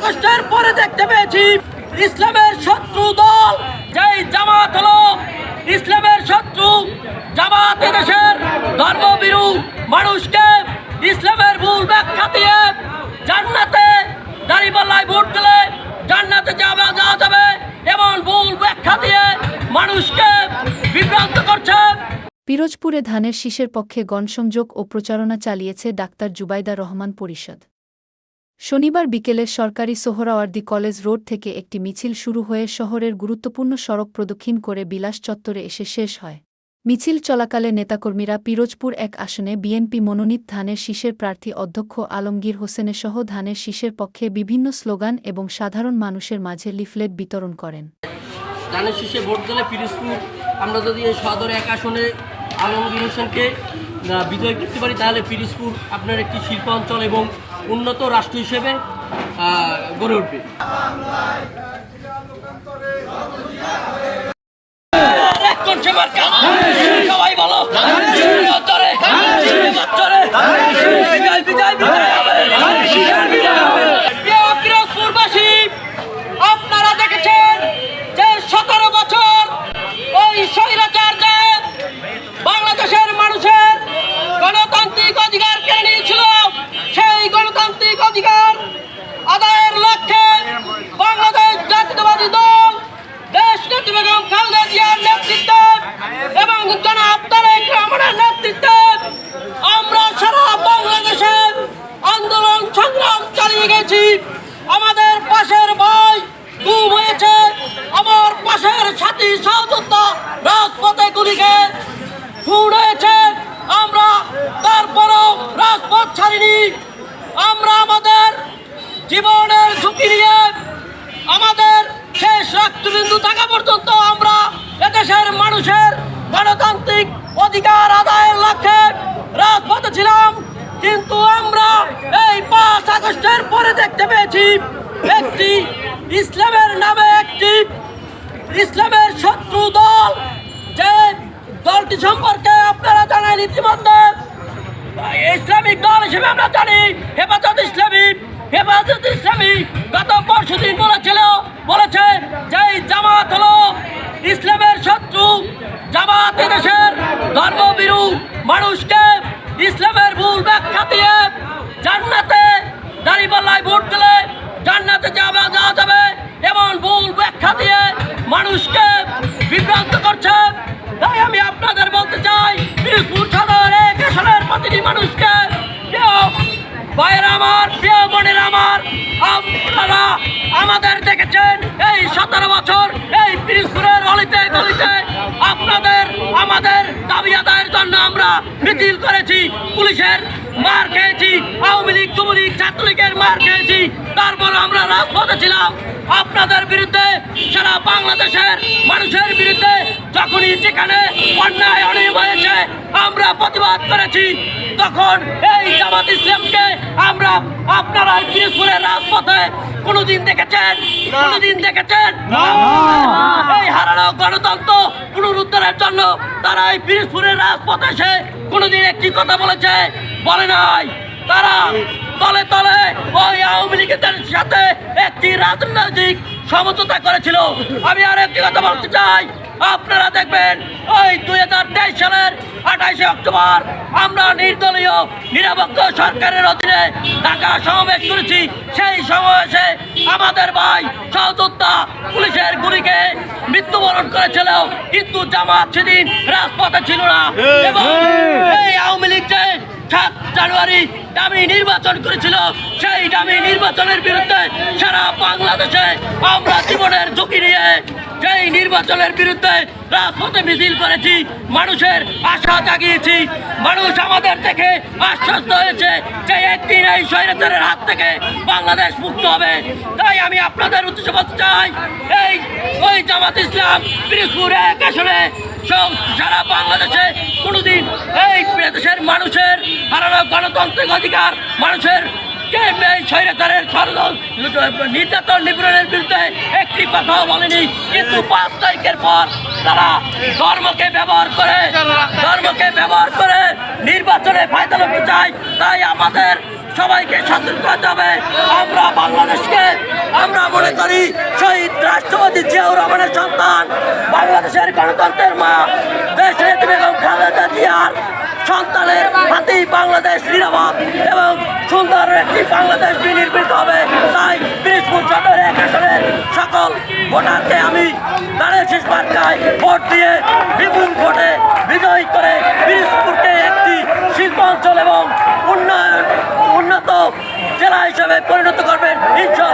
আগস্টের পরে দেখতে পেয়েছি ইসলামের শত্রু দল যেই জামাত হলো ইসলামের শত্রু। জামাত এদেশের ধর্মভীরু মানুষকে ইসলামের ভুল ব্যাখ্যা দিয়ে জান্নাতে দাঁড়িপাল্লায় ভোট দিলে জান্নাতে যাওয়া যাবে এমন ভুল ব্যাখ্যা দিয়ে মানুষকে বিভ্রান্ত করছে। পিরোজপুরে ধানের শীষের পক্ষে গণসংযোগ ও প্রচারণা চালিয়েছে ডাক্তার জুবাইদা রহমান পরিষদ। শনিবার বিকেলে সরকারি সোহরাওয়ার্দী কলেজ রোড থেকে একটি মিছিল শুরু হয়ে শহরের গুরুত্বপূর্ণ সড়ক প্রদক্ষিণ করে বিলাস চত্বরে এসে শেষ হয়। মিছিল চলাকালে নেতাকর্মীরা পিরোজপুর ১ আসনে বিএনপি মনোনীত ধানের শীষের প্রার্থী অধ্যক্ষ আলমগীর হোসেনের সহ ধানের শীষের পক্ষে বিভিন্ন স্লোগান এবং সাধারণ মানুষের মাঝে লিফলেট বিতরণ করেন। ধানের শীষে ভোট দিলে পিরোজপুর আমরা যদি এই সদর ১ আসনে আলমগীর হোসেনকে বিজয় করতে পারি তাহলে পিরোজপুর আপনার একটি শিল্প অঞ্চল এবং উন্নত রাষ্ট্র হিসেবে গড়ে উঠবে। সবাই বলো পিরোজপুরবাসী, আপনারা দেখেছেন যে ১৭ বছর ওই স্বৈরাচার যে বাংলাদেশের মানুষের গণতান্ত্রিক অধিকার কেড়ে নিয়েছিল, সেই গণতান্ত্রিক অধিকার আদায়ের লক্ষ্যে বাংলাদেশ জাতীয়তাবাদী দল দেশনেত্রী বেগম খালেদা জিয়ার নেতৃত্বে এবং জনাব তারেক রহমানের নেতৃত্বে আমরা সারা বাংলাদেশে আন্দোলন সংগ্রাম চালিয়ে গেছি। আমাদের পাশের ভাই গুম হয়েছে, আমার পাশের সাথী সহযোদ্ধা রাজপথে গুলিকে খুন হয়েছে, আমরা তারপরও রাজপথ ছাড়িনি। আমরা আমাদের জীবনের ঝুঁকি নিয়ে আমাদের শেষ রক্তবিন্দু থাকা পর্যন্ত আমরা এদেশের মানুষের গণতান্ত্রিক অধিকার আদায়ের লক্ষ্যে রাজপথে ছিলাম। কিন্তু আমরা এই ৫ আগস্টের পরে দেখতে পেয়েছি একটি ইসলামের নামে একটি ইসলামের শত্রু দল, যে দলটি সম্পর্কে আপনারা জানেন ইতিমধ্যে ইসলামিক দল হিসেবে আমরা জানি হেফাজত ইসলামী। হেফাজত ইসলামী গত পরশুদিন বলেছে যে জামাত হলো ইসলামের শত্রু। জামাত এদেশের ধর্মভীরু মানুষকে ইসলামের ভুল ব্যাখ্যা দিয়ে জান্নাতে দাঁড়িপাল্লায় ভোট দিলে জান্নাতে যাওয়া যাবে এমন ভুল ব্যাখ্যা দিয়ে মানুষকে বিভ্রান্ত করছে। তাই আমি আপনাদের বলতে চাই, পিরোজপুর সদর ১ আসনের প্রতিটি মানুষকে, প্রিয় ভাইয়েরা আমার, প্রিয় বোনেরা আমার, আপনারা আমাদের দেখেছেন এই ১৭ বছর এই পিরোজপুরের অলিতে গলিতে আমাদের দাবি আদায়ের জন্য আমরা মিছিল করেছি, পুলিশের মার খেয়েছি, আওয়ামী লীগ যুবলীগ ছাত্রলীগের মার খেয়েছি, তারপর আমরা রাজপথে ছিলাম আপনাদের বিরুদ্ধে, সারা বাংলাদেশের মানুষের বিরুদ্ধে। যখনই যেখানে অন্যায় অনিয়ম হয়েছে আমরা প্রতিবাদ করেছি, তখন এই জামাত ইসলামকে আপনারা পিরোজপুরের রাজপথে কোনদিন দেখেছেন? এই হারানো গণতন্ত্র পুনরুদ্ধারের জন্য তারা এই পিরোজপুরের রাজপথে এসে কোনদিন একটি কথা বলে নাই। তারা তলে তলে ওই আওয়ামী লীগের সাথে একটি রাজনৈতিক সমঝোতা করেছিল। আমি আর একটি কথা বলতে চাই, আপনারা দেখবেন ওই 2023 সালের 28শে অক্টোবর আমরা নির্দলীয় নিরপেক্ষ সরকারের অধীনে ঢাকা সমাবেশ করেছি। সেই সমাবেশে আমাদের ভাই সহযোদ্ধা পুলিশের গুলিকে মৃত্যুবরণ করেছিল, কিন্তু জামাত সেদিন রাজপথে ছিল না। এবং এই আওয়ামী লীগ যে 7 জানুয়ারি দামি নির্বাচন করেছিল, সেই দামি নির্বাচনের বিরুদ্ধে সারা বাংলাদেশে আমরা জীবনের ঝুঁকি নিয়ে সেই নির্বাচনের বিরুদ্ধে রাজপথে মিছিল করেছি, মানুষের আশা জাগিয়েছি। মানুষ আমাদের থেকে আশ্বস্ত হয়েছে যে একদিন এই স্বৈরাচারের হাত থেকে বাংলাদেশ মুক্ত হবে। তাই আমি আপনাদের উদ্দেশ্যে বলতে চাই, ওই জামাত ইসলাম পিরোজপুর ১ আসনে সারা বাংলাদেশে কোনোদিন এই দেশের মানুষের হারানো গণতান্ত্রিক অধিকার, মানুষের স্বৈরাচারের নির্যাতন নিপীড়নের বিরুদ্ধে একটি কথাও বলেনি। কিন্তু 5 তারিখের পর তারা ধর্মকে ব্যবহার করে নির্বাচনে ফায়দা লুটতে চায়। তাই আমাদের সবাইকে সতর্ক হতে হবে। আমরা বাংলাদেশকে করি শহীদ রাষ্ট্রপতি জিয়াউর রহমানের সন্তান, বাংলাদেশের গণতন্ত্রের মা, দেশ নেত্রী বেগম খালেদা জিয়ার সন্তানের হাতেই বাংলাদেশ নিরাপদ এবং সুন্দর একটি বাংলাদেশ বিনির্মিত হবে। তাই পিরিজপুর সদর এক আসনের সকল ভোটারকে আমি ধানের শীষ মার্কায় ভোট দিয়ে বিপুল ভোটে বিজয়ী করে পিরিজপুরকে একটি শিল্পাঞ্চল এবং উন্নত জেলা হিসেবে পরিণত করবেন ইনশাআল্লাহ।